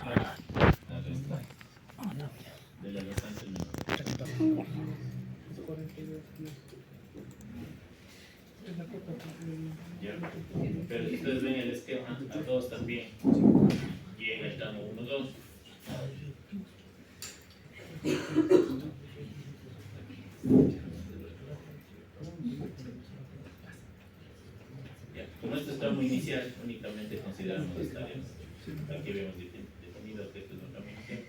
La resta de la restante menor. Ya. Pero si ustedes ven el esquema A2 también y en el tramo 1, 2. Ya. Como este es tramo inicial, únicamente consideramos las tareas. Aquí habíamos definido que esto es un tramo inicial,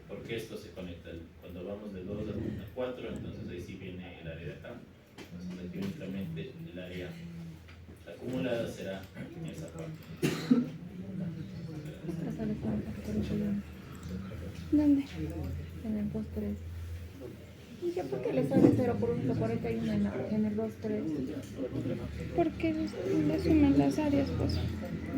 porque esto se conecta. Cuando vamos de 2 a 4, entonces ahí sí viene el área de acá. Entonces aquí únicamente el área acumulada será en esa parte. ¿Dónde? En el 2-3. ¿Y ya por qué le sale 0 por 141 en el 2-3? Porque le suman las áreas, pues.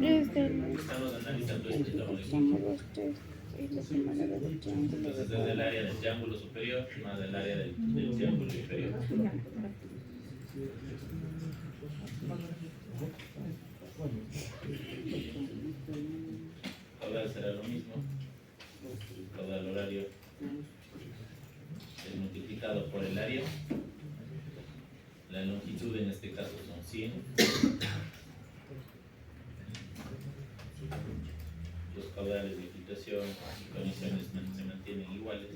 Estamos analizando este tramo. Somos 2-3 y le suman la del triángulo. Entonces desde el área del triángulo superior más el área del triángulo inferior. Caudal será lo mismo. Caudal horario es multiplicado por el área. La longitud en este caso son 100. Los caudales de infiltración y conexiones se mantienen iguales,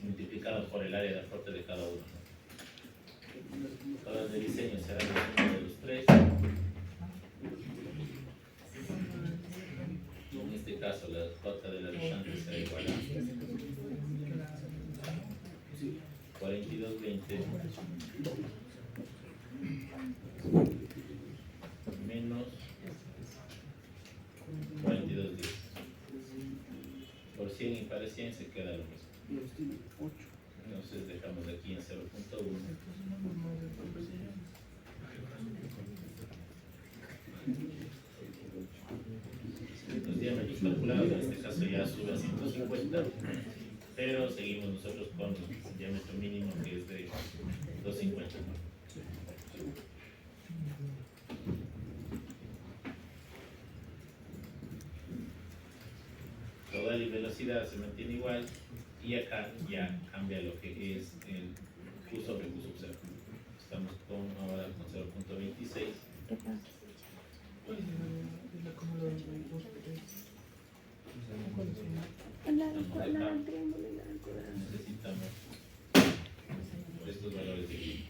multiplicado por el área de aporte de cada uno. El caudal de diseño será la suma de los tres. En este caso la cota de la restante será igual a 4220 menos 4210. Por 100 y para 100 se queda lo mismo. Entonces dejamos aquí en 0.1. Los diámetros calculados en este caso ya sube a 150, pero seguimos nosotros con el diámetro mínimo que es de 250. Caudal y velocidad se mantiene igual y acá ya cambia lo que es el Q sobre Q sub 0. Estamos ahora con 0.26. ¿Qué pasa? La del triángulo y la del cuadrado. Necesitamos estos valores de aquí.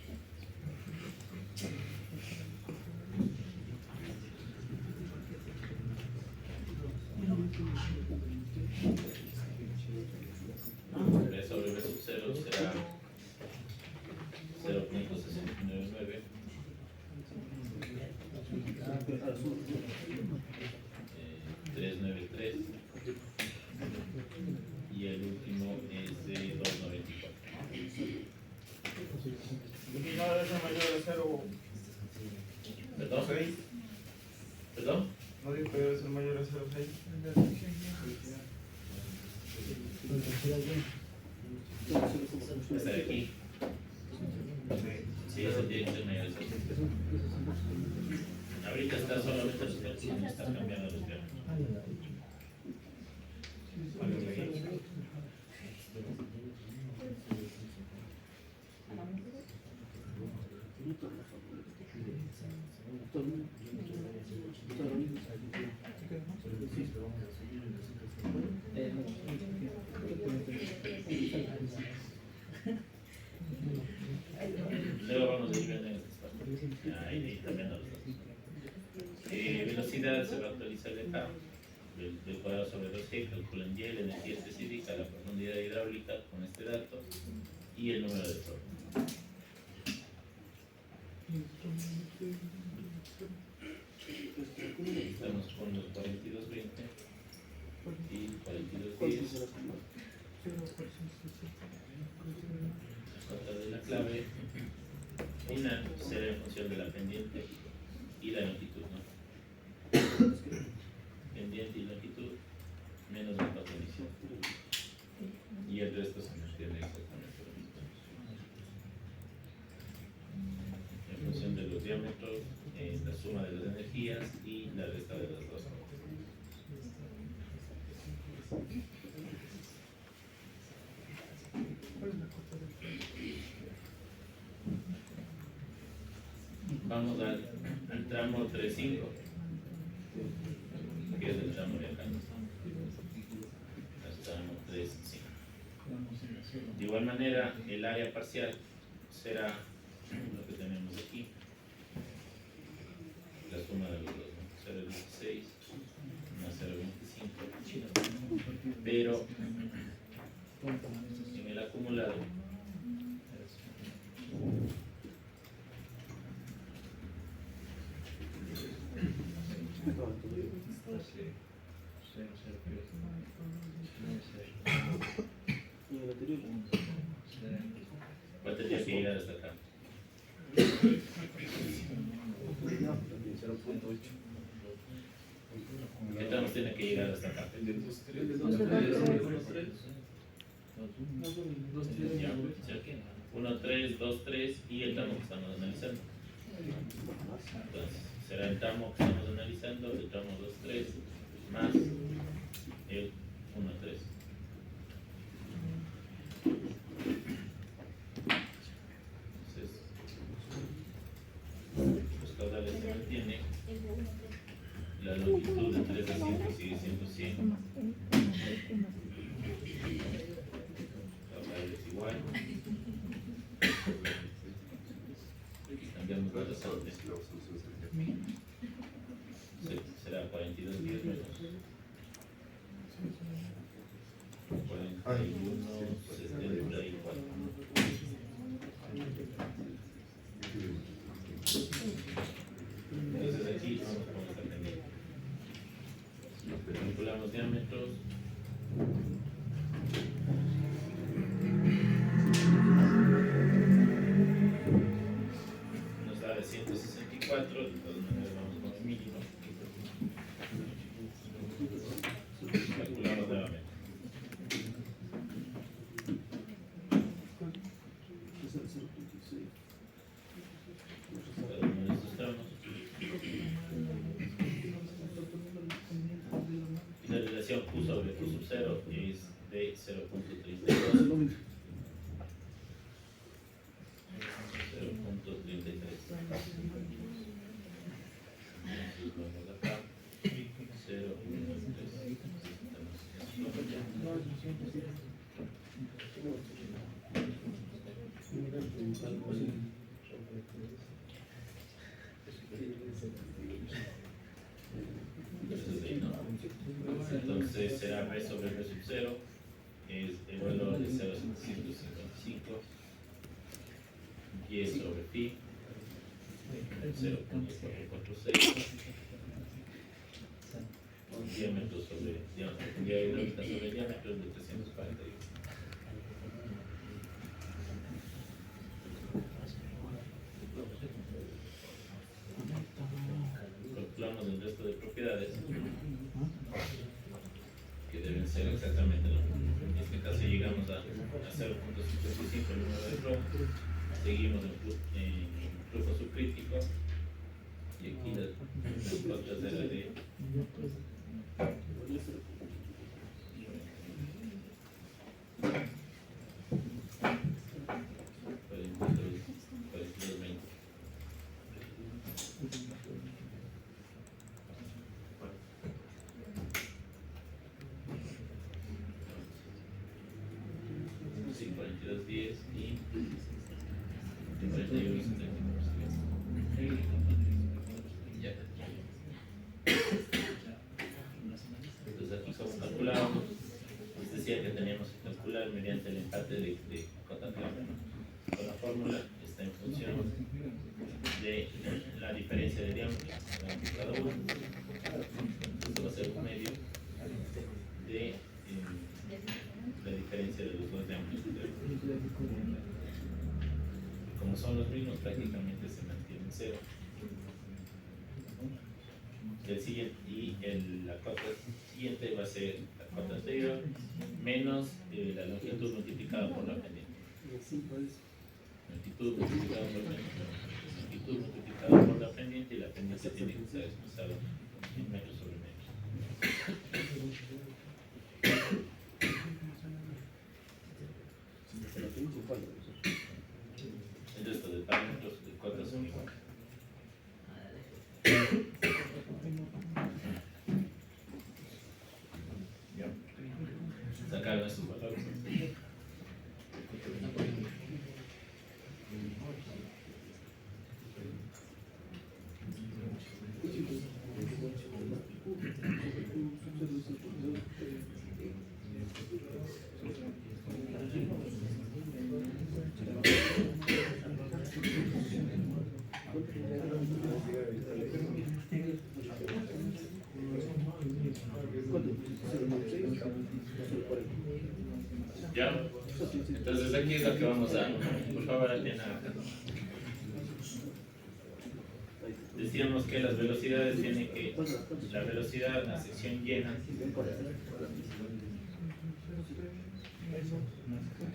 B sobre B sub 0 será 0.699. 393 y el último es de 294. No debe ser mayor a 0. ¿Perdón? 6. ¿Perdón? No digo que debe ser mayor a 0,6. Esta de aquí. Sí, ese tiene que ser mayor a 0. Ahorita está solamente los términos, no está cambiando los términos. Luego vamos a ir viendo en estas partes. Ahí también los datos. Velocidad se va a actualizar de acá. Del cuadrado sobre 2G, calculan Y, la energía específica, la profundidad hidráulica con este dato y el número de torno. Estamos con los 4220 y 4210. La cota de la clave final será en función de la pendiente y la longitud, ¿no? Pendiente y longitud menos la cota inicial. Y el resto se nos queda exactamente lo mismo. En función de los diámetros, la suma de las energías y la resta de las dos. Vamos al tramo 3.5, que es el tramo de acá. Al tramo 3.5. De igual manera, el área parcial será lo que tenemos aquí, la suma de los dos, ¿no? 0.16 más 0.25, pero en el acumulado va a tener que llegar hasta acá. ¿Qué tanto tiene que llegar hasta acá? El de 2.3. Ya, ¿cierto? 1, 3, 2, 3 y el tramo que estamos analizando. Entonces, será el tramo que estamos analizando, el tramo 2, 3 más el 1, 3. Entonces, los caudales se mantienen, la longitud de 3 a 5 sigue siendo 100, caudal es igual, cambiamos la resorte, será 42 días menos 41,74. Entonces aquí vamos con esta pendiente. Calculamos diámetros. Nos da de 164, de todas maneras vamos con el mínimo. Calculamos nuevamente. Cada uno de estos tramos. Y la relación Q sobre Q sub 0 es de 0.32. 0.33. Vamos acá. 0.3. Entonces será B sobre B sub 0, es el valor de 0.755, y sobre phi, 0.446, diámetro sobre diámetro sobre diámetro de 341. Calculamos el resto de propiedades que deben ser exactamente lo mismo. En este caso llegamos a 0.55 el número de flow, seguimos en flujo subcrítico y aquí las cuotas de la de 42.20. Sí, 42.10 y 41.74. Ya. Entonces aquí como calculábamos, les decía que teníamos que calcular mediante el empate de cota clave, ¿no? Con la fórmula está en función de la diferencia de diámetro entre cada uno. Esto va a ser un medio de la diferencia de los dos diámetros. Como son los mismos, prácticamente se mantienen cero. El siguiente, la cota siguiente va a ser la cota anterior menos la longitud multiplicada por la pendiente. Longitud multiplicada por la pendiente. Longitud multiplicada por la pendiente, y la pendiente tiene que ser expresada en metros sobre metros. El resto de parámetros de cotas son iguales. ¿qué es lo que vamos a...? Por favor, atiendan acá. Decíamos que las velocidades tienen que... La velocidad a sección llena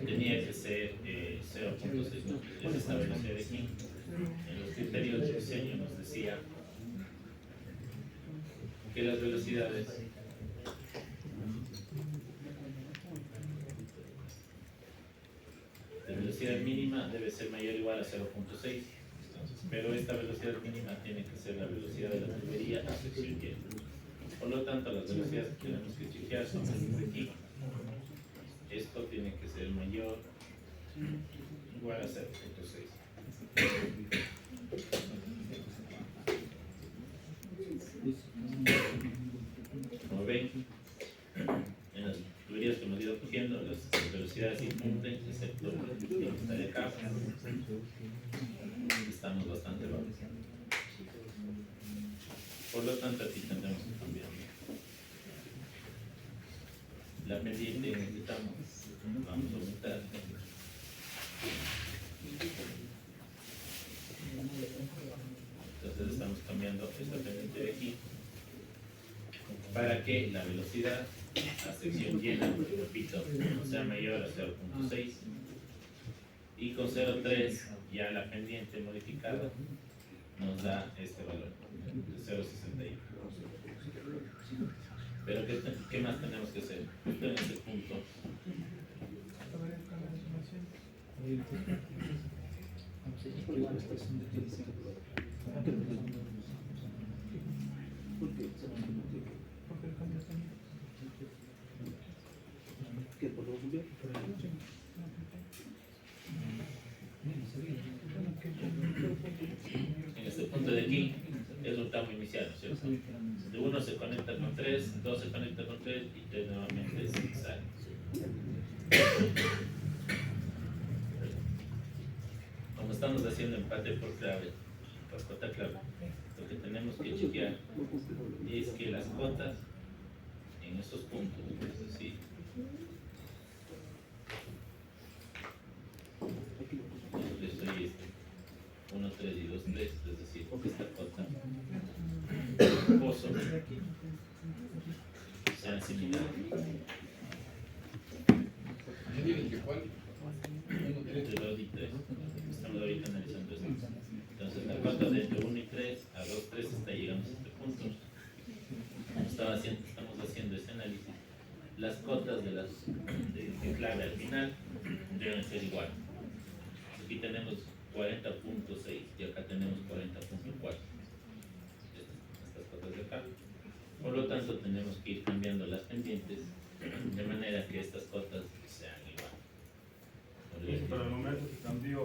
tenía que ser 0.6, ¿no? Es esta velocidad de aquí. En los criterios de diseño nos decía que las velocidades de velocidad mínima debe ser mayor o igual a 0.6, pero esta velocidad mínima tiene que ser la velocidad de la tubería a sección llena. Por lo tanto, las velocidades que tenemos que chequear son estas de aquí. Esto tiene que ser mayor o igual a 0.6. Como ven, en las tuberías que hemos ido cogiendo, las velocidades incumplen, excepto la que está de acá. Estamos bastante bajos. Por lo tanto, aquí tendremos que cambiar. La pendiente necesitamos, vamos a aumentar. Entonces estamos cambiando esta pendiente de aquí para que la velocidad a sección llena, repito, sea mayor a 0.6 y con 0.3 ya la pendiente modificada nos da este valor de 0.61. Pero ¿qué más tenemos que hacer? Justo en este punto en este punto de aquí es un tramo inicial, ¿no es cierto? De 1 se conecta con 3, 2 se conecta con 3 y 3 nuevamente sale. Como estamos haciendo empate por clave, por cota clave, lo que tenemos que chequear es que las cotas en estos puntos, es decir, estoy 1, 3 y 2, 3, es decir, esta cota, pozo, sean similares. Entre 2 y 3, estamos ahorita analizando esto. Entonces la cota de entre 1 y 3 a 2, 3 está llegando a este punto. Estamos haciendo este análisis. Las cotas de clave al final deben ser iguales. Aquí tenemos 40.6 y acá tenemos 40.4. Estas cotas de acá. Por lo tanto, tenemos que ir cambiando las pendientes de manera que estas cotas sean iguales. Para el momento que cambió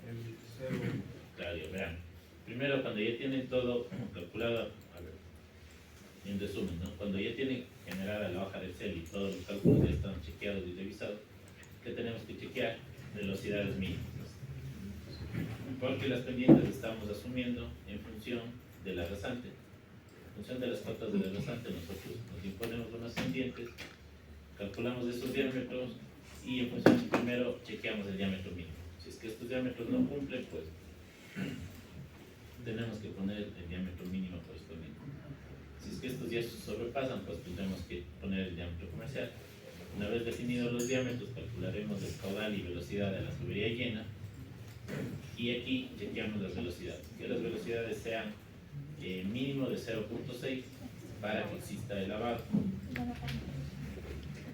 el 0. Claro, vean. Primero, cuando ya tienen todo calculado, a ver, en resumen, ¿no? Cuando ya tienen generada la hoja de Excel y todos los cálculos ya están chequeados y revisados, ¿qué tenemos que chequear? Velocidades mínimas. Porque las pendientes estamos asumiendo en función de la rasante. En función de las cotas de la rasante, nosotros nos imponemos unas pendientes, calculamos esos diámetros y en función primero chequeamos el diámetro mínimo. Si es que estos diámetros no cumplen, pues tenemos que poner el diámetro mínimo correspondiente. Si es que estos ya sobrepasan, pues tendremos que poner el diámetro comercial. Una vez definidos los diámetros, calcularemos el caudal y velocidad de la tubería llena. Y aquí chequeamos las velocidades. Que las velocidades sean mínimo de 0.6 para que exista el lavado.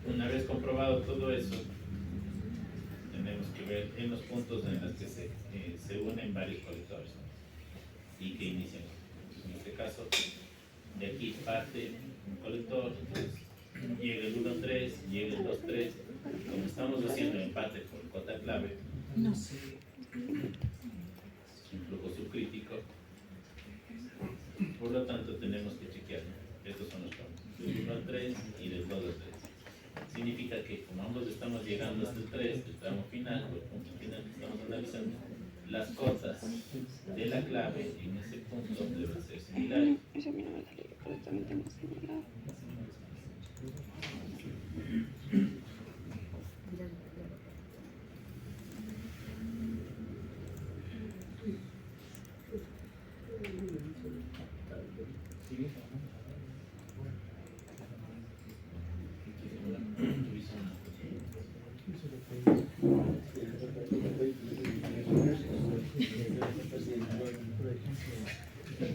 Una vez comprobado todo eso, tenemos que ver en los puntos en los que se unen varios colectores, ¿no? Y que inician. En este caso, de aquí parte un colector, entonces llega el 1.3, llega el 2.3. Como estamos haciendo empate por cota clave, es un flujo subcrítico, por lo tanto tenemos que chequear, ¿no? Estos son los tramos, del 1 al 3 y del 2 al 3. Significa que como ambos estamos llegando hasta el 3, el tramo final, o el punto final que estamos analizando, las cotas de la clave en ese punto deben ser similares. Eso a mí no me salió correctamente más similar. Ahí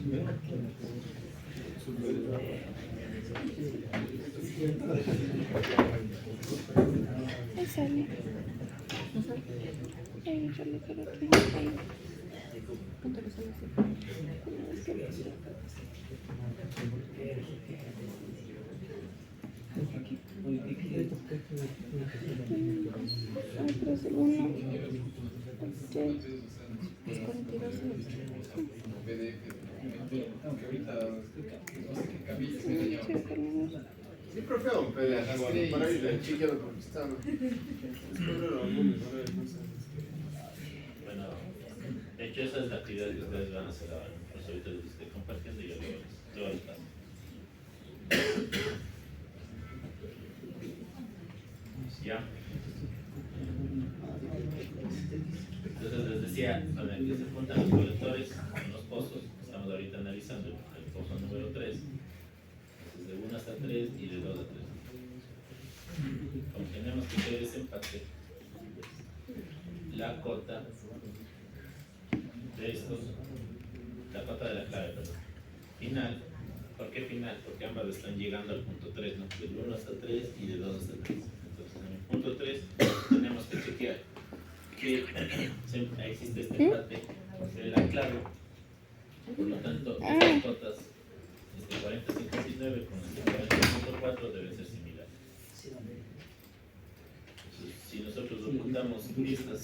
sale. ¿No sale? Ahí sale, pero aquí. Ahí. ¿Cuánto le sale así? Es que no sé. Ay, pero es el 1. Ok. Es 42. Sí, terminó. Sí, profe, pero para ir el chiquero conquistado. Bueno, de hecho esa es la actividad que ustedes van a hacer ahora. Pues ahorita les estoy compartiendo y yo luego les paso. ¿Ya? Entonces les decía, con el que se juntan los colectores con los pozos, estamos ahorita analizando el pozo número 3, entonces de 1 hasta 3 y de 2 a 3. Como tenemos que hacer ese empate, la cota de estos, la cota de la clave, perdón, final. ¿Por qué final? Porque ambas están llegando al punto 3, ¿no? Del 1 hasta 3 y de 2 hasta 3. Entonces en el punto 3 tenemos que chequear que existe este empate de la clave. Por lo tanto, estas cotas, este 40.59 con este 40.4 deben ser similares. Entonces, si nosotros ocultamos estas,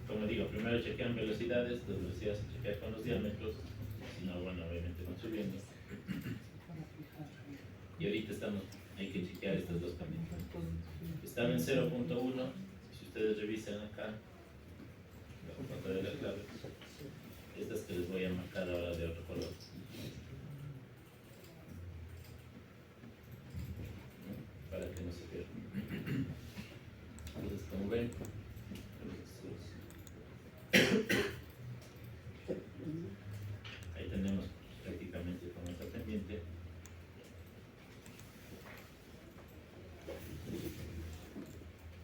como digo, primero chequean velocidades, las velocidades se chequean con los diámetros, si no, bueno, obviamente van subiendo. Y ahorita hay que chequear estas dos pendientes. Estaba en 0.1, si ustedes revisan acá, la cota de la clave, estas que les voy a marcar ahora de otro color. Para que no se pierdan. Entonces, como ven, ahí tenemos prácticamente con esta pendiente.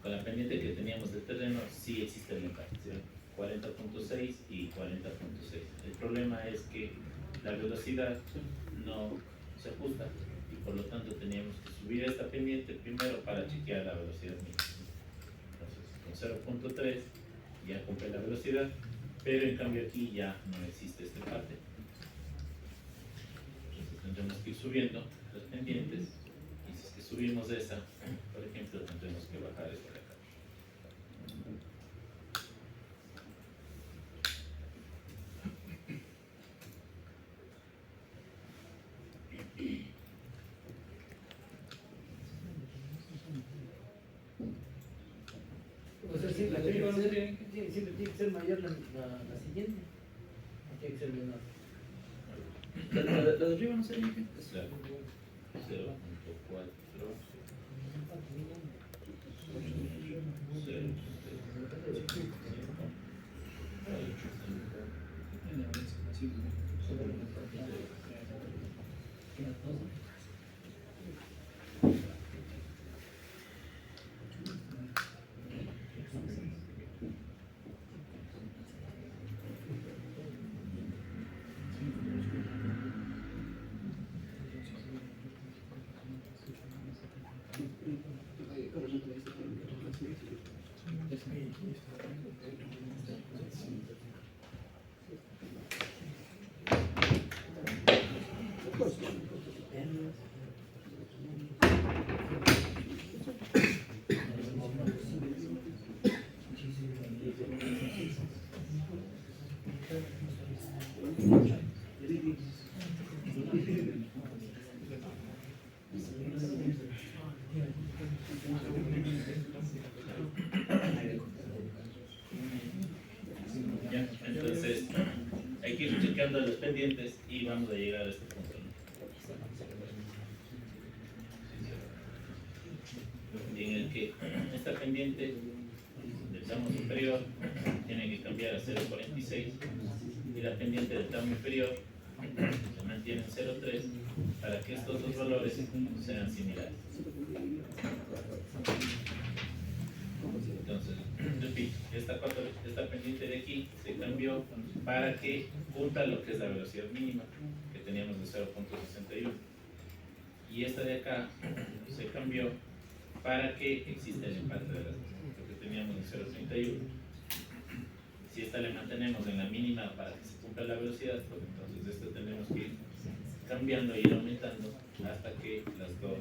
Con la pendiente que teníamos de terreno, sí existe el empate, ¿sí? 40.6 y 40.6. El problema es que la velocidad no se ajusta y por lo tanto teníamos que subir esta pendiente primero para chequear la velocidad mínima. Entonces, con 0.3 ya compré la velocidad, pero en cambio aquí ya no existe este empate. Entonces tendremos que ir subiendo las pendientes y si es que subimos esa, por ejemplo, tendremos que bajar esta de acá. O sea, sí, la deriva siempre tiene que ser mayor la siguiente. O tiene que ser menor. La de arriba no sería que Claro. 0.4 Ya, entonces hay que ir checando los pendientes y vamos a llegar a este punto, ¿no? Y en el que esta pendiente del tramo superior tiene que cambiar a 0.46 y la pendiente del tramo inferior se mantiene en 0.3 para que estos dos valores sean similares. esta pendiente de aquí se cambió para que cumpla lo que es la velocidad mínima que teníamos de 0.61. Y esta de acá se cambió para que exista el empate de las dos, lo que teníamos en 0.31. Si esta le mantenemos en la mínima para que se cumpla la velocidad, pues entonces esto tenemos que ir cambiando e ir aumentando hasta que las dos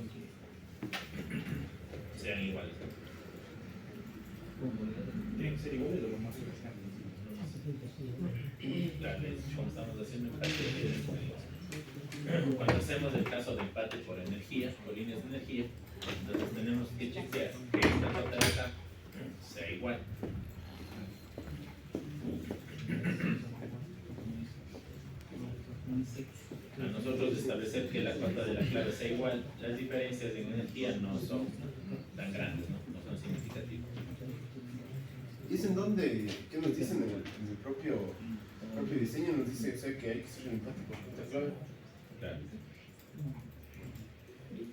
sean iguales. Tienen que ser iguales o lo más Claro, como estamos haciendo empate, cuando hacemos el caso de empate por energía, por líneas de energía, entonces tenemos que chequear que esta nota de acá sea igual. A nosotros establecer que la cuota de la clave sea igual, las diferencias en energía no son tan grandes, no son significativas. ¿Dicen dónde? ¿Qué nos dicen en el propio diseño? Nos dice, o sea, que hay que hacer un empate por cuota clave. Claro.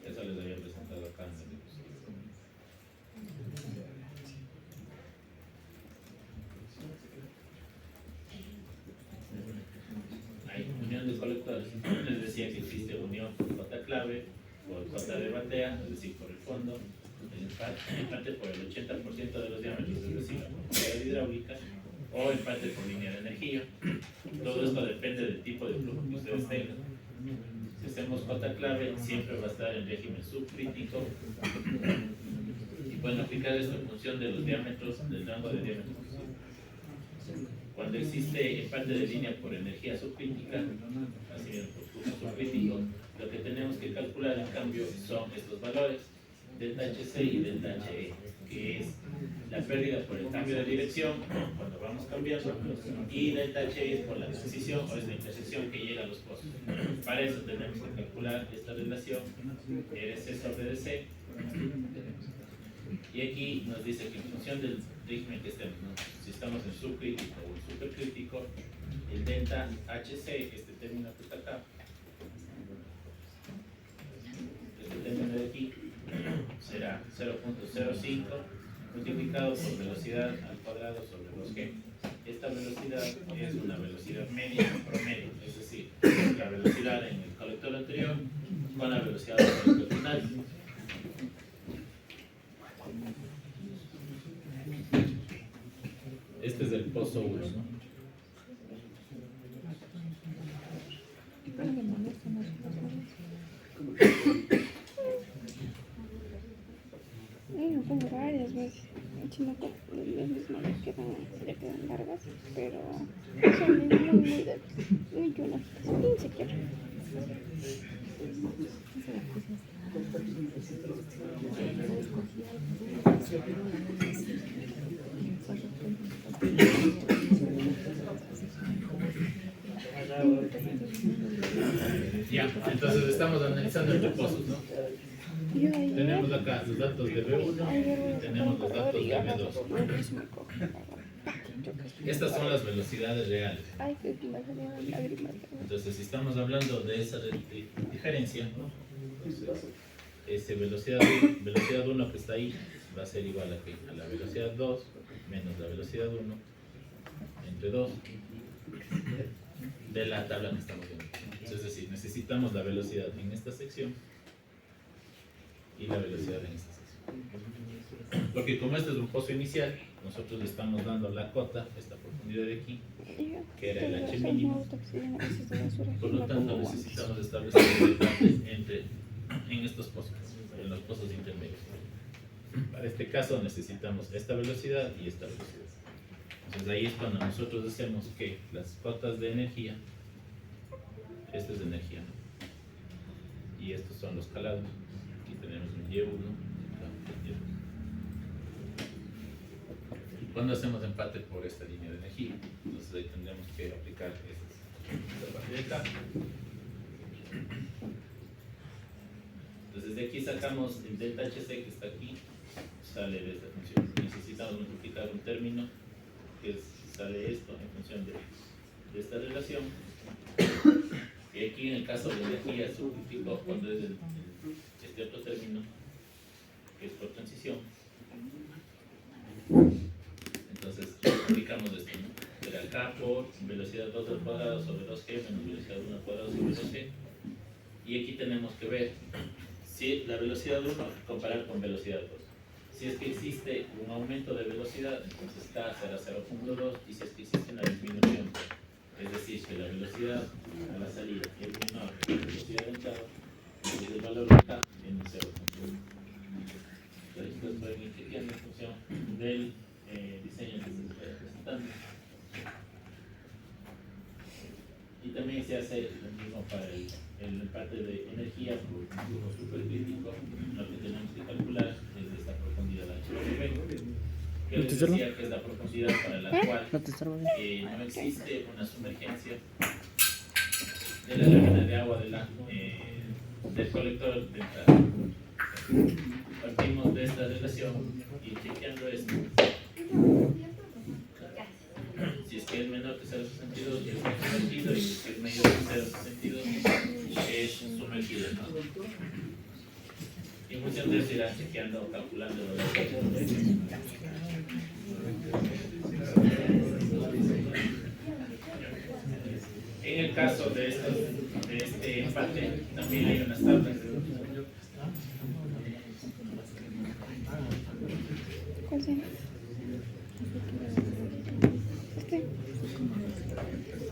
Eso les había presentado acá en el hay unión de colectores. Les decía que existe unión por cota clave, por cota de batea, es decir, por el fondo, el empate por el 80% de los diámetros, es decir, la potencia hidráulica, o empate por línea de energía. Todo esto depende del tipo de flujo que ustedes tengan. Si hacemos cota clave, siempre va a estar en régimen subcrítico y pueden aplicar esto en función de los diámetros, del rango de diámetros. Cuando existe empate de línea por energía subcrítica, así bien por flujo subcrítico, lo que tenemos que calcular en cambio son estos valores, delta HC y delta HE, que es la pérdida por el cambio de dirección cuando vamos cambiando, y delta HE es por la transición o es la intersección que llega a los pozos. Para eso tenemos que calcular esta relación RC sobre DC, y aquí nos dice que en función del régimen que estemos, ¿no? Si estamos en subcrítico o en supercrítico, el delta HC, este término que está acá, este término de aquí, será 0.05 multiplicado por velocidad al cuadrado sobre 2g. Esta velocidad es una velocidad media promedio, es decir, la velocidad en el colector anterior con la velocidad del colector final. Este es el pozo 1, ¿no? ¿Qué le molesta más? Lo pongo varias veces. Si no, las mismas le quedan largas, pero son muy débiles. Muy unas 15 quiero. Ya, entonces estamos analizando entre pozos, ¿no? Yo ayer, Tenemos acá los datos de B1 y tenemos los datos de B2. Estas son las velocidades reales. Ay, que me salieron lágrimas. Entonces, si estamos hablando de esa diferencia, ¿no? Entonces, esa velocidad 1 que está ahí va a ser igual a la velocidad 2 menos la velocidad 1 entre 2 de la tabla que estamos viendo. Entonces, es decir, necesitamos la velocidad en esta sección y la velocidad en esta sección. Porque como este es un pozo inicial, nosotros le estamos dando la cota, esta profundidad de aquí, que era el H mínimo. Por lo tanto, necesitamos establecer el empate en estos pozos, en los pozos intermedios. Para este caso necesitamos esta velocidad y esta velocidad. Entonces ahí es cuando nosotros hacemos que las cotas de energía, esta es de energía, ¿no? Y estos son los calados. Aquí tenemos un Y1, y cuando hacemos empate por esta línea de energía, entonces ahí tendremos que aplicar esta parte de acá. Entonces de aquí sacamos el delta HC que está aquí, sale de esta función. Necesitamos multiplicar un término que sale esto en función de esta relación. Y aquí en el caso de energía subcrítico, cuando es este otro término, que es por transición, entonces K por velocidad 2 al cuadrado sobre 2G menos velocidad 1 al cuadrado sobre 2G. Y aquí tenemos que ver si la velocidad 1 comparar con velocidad 2. Si es que existe un aumento de velocidad, entonces K será 0.2, y si es que existe una disminución, es decir, que la velocidad a la salida es menor que la velocidad de entrada, entonces el valor de K viene 0.1. Entonces ustedes pueden ir chequeando en función del diseño que se les está presentando. Y también se hace lo mismo para el parte de energía por un flujo supercrítico. Lo que tenemos que calcular es esta profundidad HV, que les decía que es la profundidad para la cual no existe una sumergencia de la lámina de agua del colector de entrada. Partimos de esta relación y chequeando esto. Si es que es menor que 0.62 es sumergido, y si es mayor que 0.62 es sumergido, ¿no? Y en función de eso irán chequeando, calculando los datos. En el caso de este empate, también hay unas tablas. ¿Cuál sea?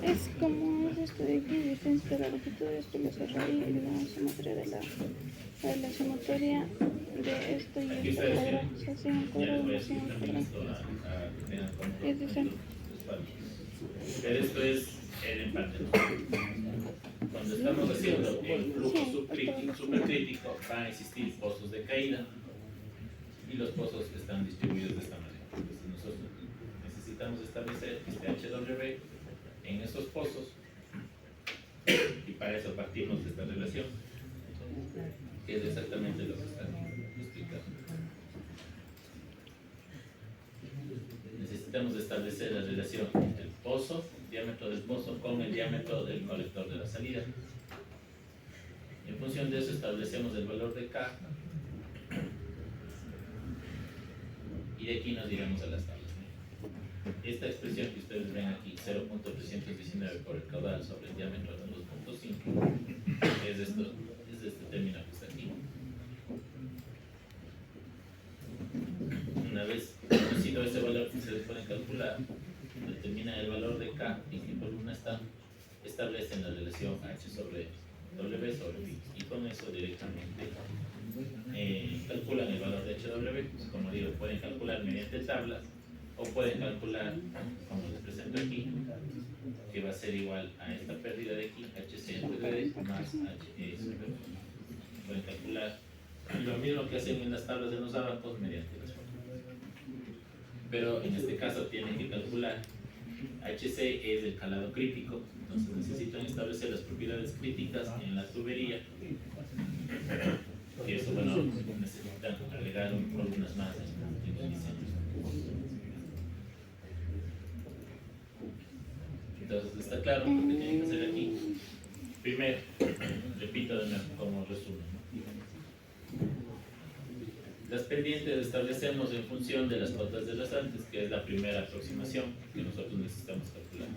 Es como es esto de aquí, diferencia de la longitud de esto, la raíz y la sumatoria de la sumatoria de esto y Aquí esto ustedes cuadrado. O sea, 100 ya les cuadrado voy a más 100 explicar también cuadrado. esto a que tengan como Es de cero. pero esto es el empate, ¿no? Cuando estamos haciendo el flujo supercrítico van a existir pozos de caída y los pozos están distribuidos de esta manera. Entonces nosotros necesitamos establecer este HW en esos pozos y para eso partimos de esta relación, que es exactamente lo que está explicando. Necesitamos establecer la relación entre el pozo, el diámetro del pozo, con el diámetro del colector de la salida. En función de eso establecemos el valor de K y de aquí nos iremos a las tablas. Esta expresión que ustedes ven aquí, 0.319 por el caudal sobre el diámetro de 2.5, es de este término que está aquí. Una vez conocido ese valor que ustedes pueden calcular, determinan el valor de K y en qué columna está, establecen la relación H sobre W sobre V y con eso directamente calculan el valor de HW. Como digo, pueden calcular mediante tablas o pueden calcular, como les presento aquí, que va a ser igual a esta pérdida de aquí, HC entre D más HE sobre V. Pueden calcular lo mismo que hacen en las tablas de los ábacos mediante las fórmulas. Pero en este caso tienen que calcular HC es el calado crítico, entonces necesitan establecer las propiedades críticas en la tubería. Y eso, bueno, necesitan agregar columnas más en el diseño. Entonces, ¿está claro lo que tienen que hacer aquí? Primero, repito de nuevo como resumen. Las pendientes establecemos en función de las cotas de las antes, que es la primera aproximación que nosotros necesitamos calcular.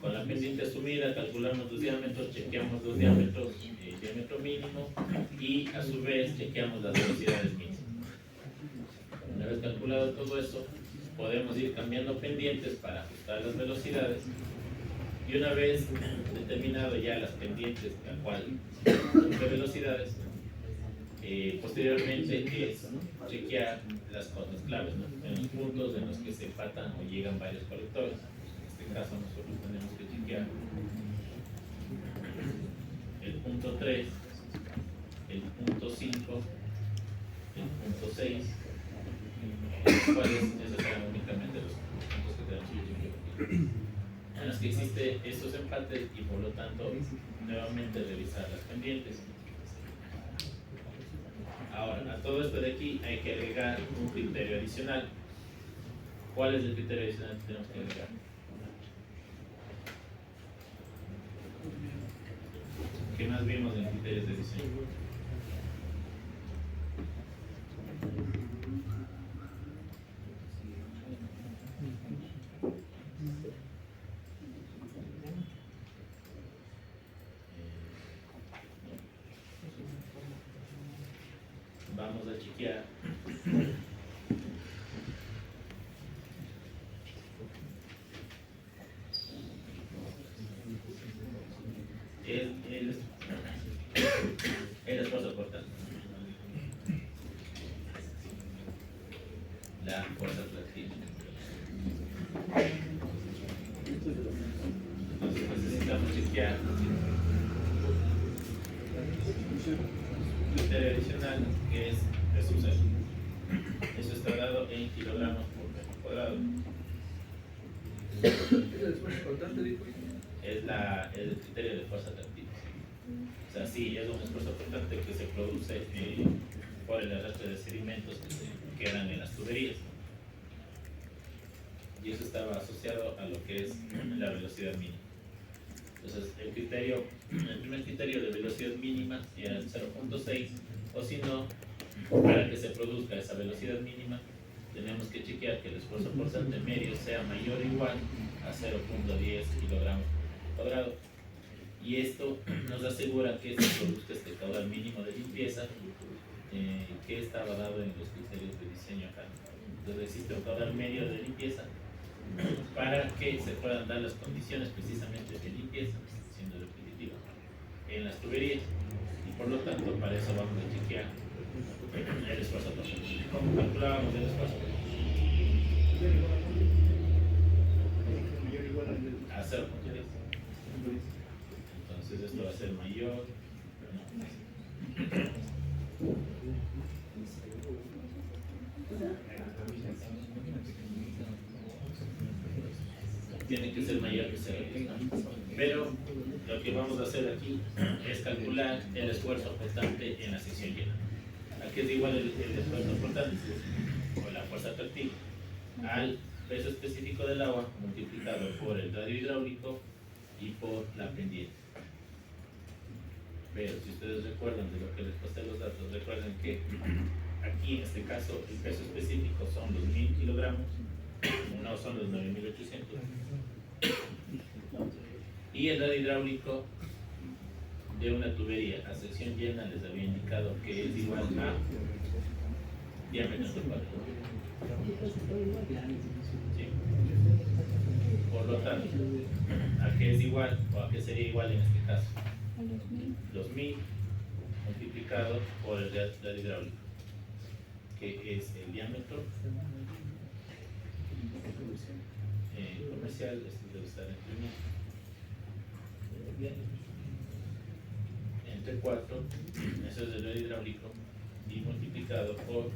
Con la pendiente asumida calculamos los diámetros, chequeamos los diámetros, el diámetro mínimo y a su vez chequeamos las velocidades mínimas. Una vez calculado todo eso, podemos ir cambiando pendientes para ajustar las velocidades y una vez determinado ya las pendientes a cual de velocidades, posteriormente es chequear las cotas claves, ¿no? En los puntos en los que se empatan o llegan varios colectores. En este caso nosotros tenemos que chequear el punto 3, el punto 5, el punto 6, los cuales esos serán únicamente los puntos que tenemos que chequear, en los que existen estos empates y por lo tanto nuevamente revisar las pendientes. Ahora, a todo esto de aquí hay que agregar un criterio adicional. ¿Cuál es el criterio adicional que tenemos que agregar? ¿Qué más vimos en criterios de diseño? a chequear. El esfuerzo cortante. La fuerza atractiva. Entonces necesitamos chequear criterio adicional que es el suceso. Eso está dado en kilogramos por metro cuadrado. ¿Es el esfuerzo cortante, dijo? Es el criterio de fuerza atractiva. O sea, sí, es un esfuerzo cortante que se produce por el arrastre de sedimentos que se quedan en las tuberías. Y eso estaba asociado a lo que es la velocidad mínima. Entonces, el primer criterio de velocidad mínima era el 0.6, o si no, para que se produzca esa velocidad mínima, tenemos que chequear que el esfuerzo cortante medio sea mayor o igual a 0.10 kilogramos por cuadrado. Y esto nos asegura que se produzca este caudal mínimo de limpieza que estaba dado en los criterios de diseño acá. Entonces existe un caudal medio de limpieza para que se puedan dar las condiciones precisamente de limpieza, siendo repetitiva, en las tuberías. Y por lo tanto, para eso vamos a chequear el esfuerzo total. ¿Cómo calculábamos el esfuerzo? A 0.10. Entonces esto va a ser mayor. Tiene que ser mayor que 0.10, ¿no? Pero lo que vamos a hacer aquí es calcular el esfuerzo constante en la sección llena. Aquí es igual el esfuerzo constante o la fuerza atractiva al peso específico del agua multiplicado por el radio hidráulico y por la pendiente. Pero si ustedes recuerdan de lo que les pasé los datos, recuerden que aquí en este caso el peso específico son los 1000 kilogramos, no son los 9800, y el radio hidráulico de una tubería a sección llena les había indicado que es igual a diámetro entre 4. ¿Sí? Por lo tanto, ¿a qué es igual o a qué sería igual en este caso? Los 1000 multiplicado por el radio hidráulico, que es el diámetro comercial, este debe estar entre 4, eso es el radio hidráulico, y multiplicado por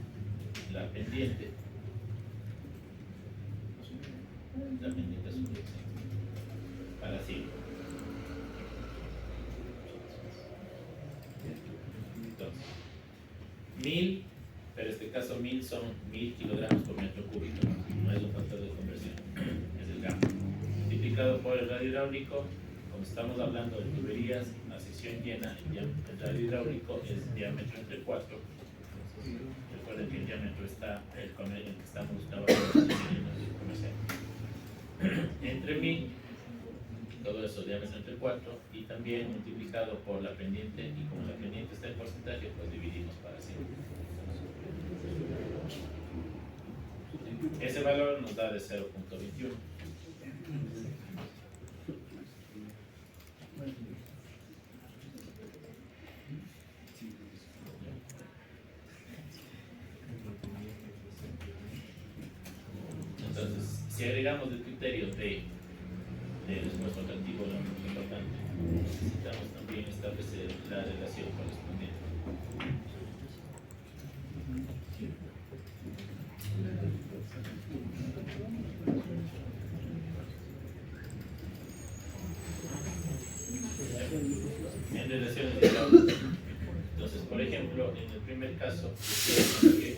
la pendiente. La pendiente es para 5. Entonces, 1000, pero en este caso 1000 son 1000 kilogramos por metro cúbico, no es un factor de conversión, es el gamma. Multiplicado por el radio hidráulico, como estamos hablando de tuberías a sección llena, el radio hidráulico es diámetro entre 4. Recuerden que el diámetro está el que estamos trabajando comercial. Entre 1000, todo eso diámetro entre 4, y también multiplicado por la pendiente, y como la pendiente está en porcentaje, pues dividimos para 100. Ese valor nos da de 0.21. Entonces, si agregamos el criterio del esfuerzo atractivo, lo más importante, necesitamos también establecer la relación correspondiente. En relaciones hidráulicas. Entonces, por ejemplo, en el primer caso, que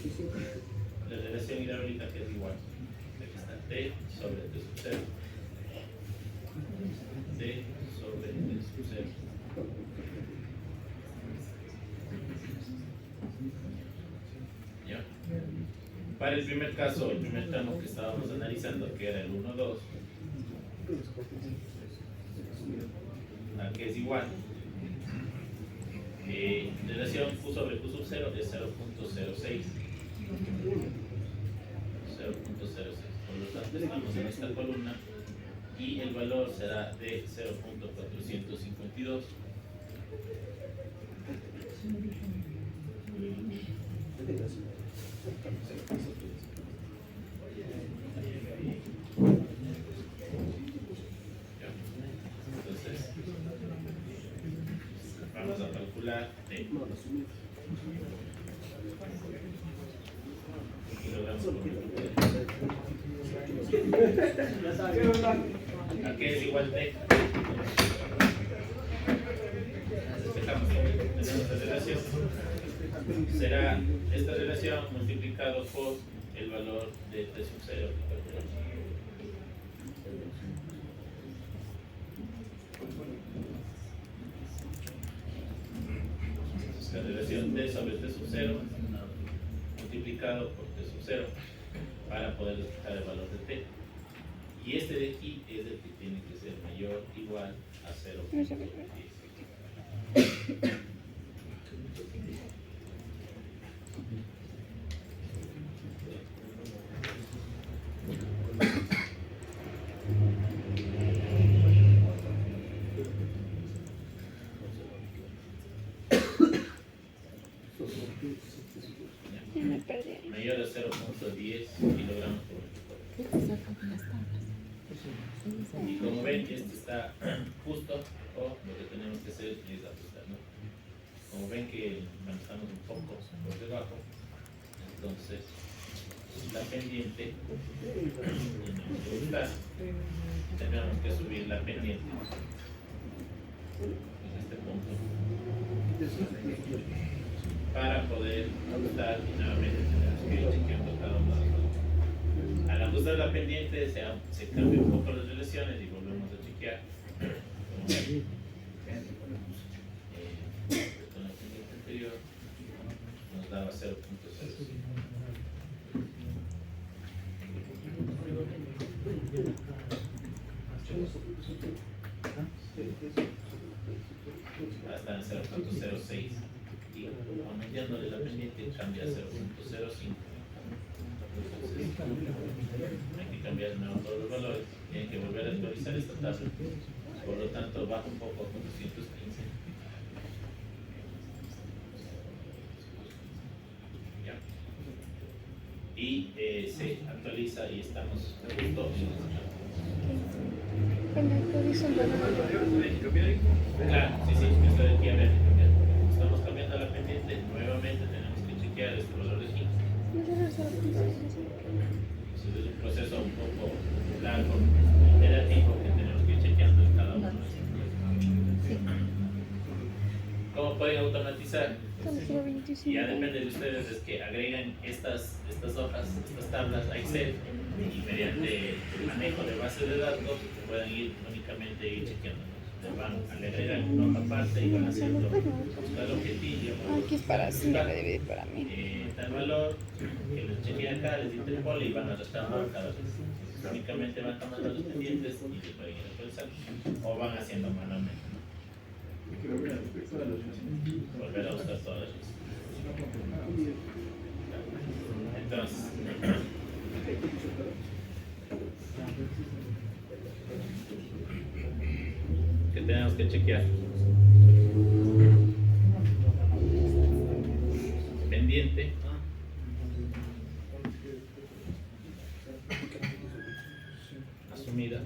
la relación hidráulica que es igual, aquí está T sobre T sub 0, T sobre T sub 0. ¿Ya? Para el primer caso, el primer tramo que estábamos analizando, que era el 1,2, aquí es igual Relación Q sobre Q sub 0 es 0.06. 0.06. Por lo tanto, estamos en esta columna y el valor será de 0.452. Entonces, vamos a calcular kilogramos por metro. ¿A qué es igual T? Dejamos, tenemos la relación. Será esta relación multiplicado por el valor de T sub 0 que calculamos. La relación T sobre T sub 0 multiplicado por T sub 0 para poder despejar el valor de T. Y este de aquí es el que tiene que ser mayor o igual a 0.10. Ya me perdí. Mayor a 0.10 kilogramos por metro. Y como ven, este está justo, o lo que tenemos que hacer es ajustar, ¿no? Como ven que manejamos un poco por debajo, entonces la pendiente, tenemos que subir la pendiente en este punto para poder ajustar y nuevamente tenemos que ir chequeando cada uno de los valores. Al ajustar la pendiente se cambia un poco las relaciones y volvemos a chequear. Como ven, con la pendiente anterior nos daba 0.0. Hasta en 0.06 y aumentándole la pendiente cambia a 0.05. Hay que cambiar de nuevo todos los valores, tienen que volver a actualizar esta tabla, por lo tanto baja un poco con 215. ¿Ya? Y se actualiza y estamos justo en esta tabla. Cuando actualizo el valor. Claro, sí, esto de aquí habría que cambiar. Estamos cambiando la pendiente, nuevamente tenemos que chequear este valor de aquí. Entonces es un proceso un poco largo, iterativo, que tenemos que ir chequeando en cada uno de estos. ¿Cómo pueden automatizar? Ya depende de ustedes, es que agreguen estas hojas, estas tablas a Excel y mediante el manejo de base de datos puedan ir únicamente ir chequeando. Le agregan nota aparte y van haciendo buscar objetivo. Aquí es para sí, me debe dividir para mí. Tal valor que les chequean acá, les interpole y van arrastrando cada vez. Únicamente van tomando los pendientes y les pueden ir actualizando o van haciendo manualmente. Volver a buscar todas las listas. Entonces, ¿qué tenemos que chequear? Pendiente. Asumida.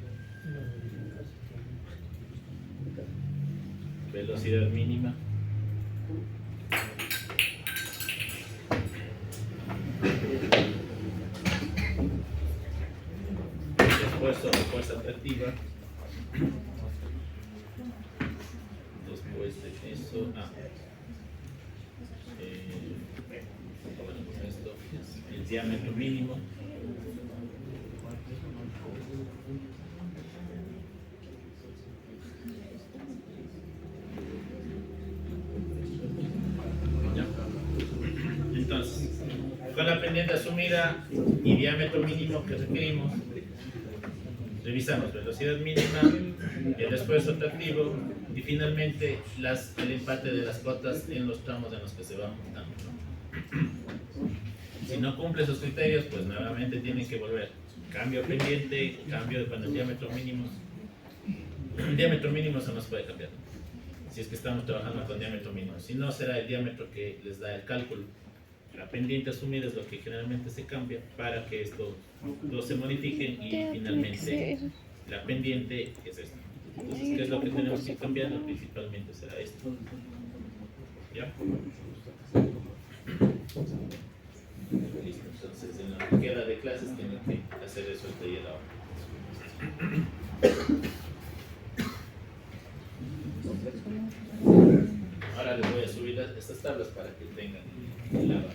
Velocidad mínima. Esfuerzo o fuerza atractiva. Después de eso, esto es el diámetro mínimo. Ya. Entonces, con la pendiente asumida y diámetro mínimo que requerimos, revisamos velocidad mínima, el esfuerzo tractivo y finalmente el empate de las cotas en los tramos en los que se va montando, ¿no? Si no cumple esos criterios, pues nuevamente tienen que volver. Cambio pendiente, cambio con el diámetro mínimo. El diámetro mínimo se nos puede cambiar, si es que estamos trabajando con diámetro mínimo. Si no, será el diámetro que les da el cálculo. La pendiente asumida es lo que generalmente se cambia para que estos dos se modifiquen y finalmente la pendiente es esto. Entonces, ¿qué es lo que tenemos que cambiar? Principalmente será esto. ¿Ya? Listo. Entonces, en lo que queda de clases tienen que hacer eso el taller ahora. Ahora les voy a subir estas tablas para que tengan el lado.